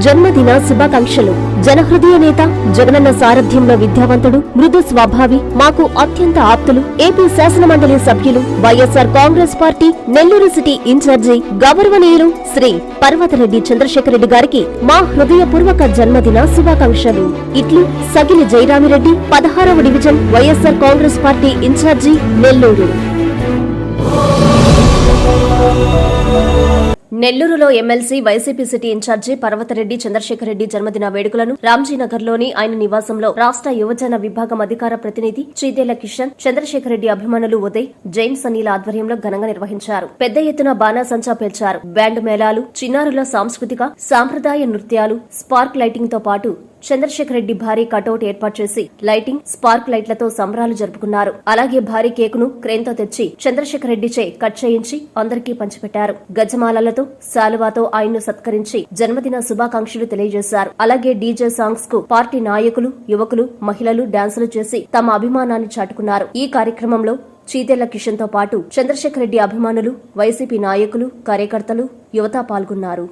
జన్మదిన శుభాకాంక్షలు. జనహృదయ నేత, జగనన్న సారథ్యంలో విద్యావంతుడు, మృదు స్వభావి, మాకు అత్యంత ఆప్తులు, ఏపీ శాసనమండలి సభ్యులు, YSR Congress party Nellore city incharge గౌరవనీయులు శ్రీ పర్వతరెడ్డి చంద్రశేఖర్ రెడ్డి గారికి మా హృదయపూర్వక జన్మదిన శుభాకాంక్షలు. ఇట్లు సగిలి జయరామిరెడ్డి, 16వ డివిజన్, వైఎస్ఆర్ కాంగ్రెస్ పార్టీ ఇన్ఛార్జి, నెల్లూరు. నెల్లూరులో MLC YCP city incharge Parvathareddy Chandrasekhar Reddy జన్మదిన వేడుకలను రాంజీనగర్లోని ఆయన నివాసంలో రాష్ట్ర యువజన విభాగం అధికార ప్రతినిధి చీదేల కిషన్, చంద్రశేఖర్ రెడ్డి అభిమానులు ఉదయ్, జైన్ సనీల ఆధ్వర్యంలో ఘనంగా నిర్వహించారు. పెద్ద ఎత్తున బాణాసంచా పేల్చారు. బ్యాండ్ మేళాలు, చిన్నారుల సాంస్కృతిక సాంప్రదాయ నృత్యాలు, స్పార్క్ లైటింగ్ తో పాటు చంద్రశేఖర్ రెడ్డి భారీ కటౌట్ ఏర్పాటు చేసి లైటింగ్, స్పార్క్ లైట్లతో సంబరాలు జరుపుకున్నారు. అలాగే భారీ కేకును క్రేన్తో తెచ్చి చంద్రశేఖర్ రెడ్డిచే కట్ చేయించి అందరికీ పంచిపెట్టారు. గజమాలలతో, శాలువాతో ఆయన్ను సత్కరించి జన్మదిన శుభాకాంక్షలు తెలియజేశారు. అలాగే డీజే సాంగ్స్ కు పార్టీ నాయకులు, యువకులు, మహిళలు డాన్సులు చేసి తమ అభిమానాన్ని చాటుకున్నారు. ఈ కార్యక్రమంలో చీతెళ్ల కిషన్ తో పాటు చంద్రశేఖర్ రెడ్డి అభిమానులు, వైసీపీ నాయకులు, కార్యకర్తలు, యువత పాల్గొన్నారు.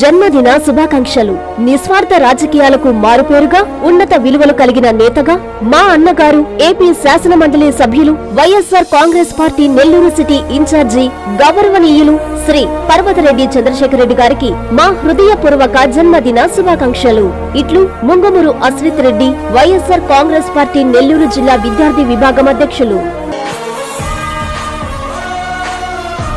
జన్మదిన శుభాకాంక్షలు. నిస్వార్థ రాజకీయాలకు మారుపేరుగా, ఉన్నత విలువలు కలిగిన నేతగా మా అన్నగారు, ఏపీ శాసనమండలి సభ్యులు, YSR Congress party Nellore city incharge గౌరవనీయులు శ్రీ పర్వతరెడ్డి చంద్రశేఖర్ రెడ్డి గారికి మా హృదయపూర్వక జన్మదిన శుభాకాంక్షలు. ఇట్లు ముంగమూరు అశ్రిత్ రెడ్డి, వైఎస్ఆర్ కాంగ్రెస్ పార్టీ నెల్లూరు జిల్లా విద్యార్థి విభాగం అధ్యక్షులు.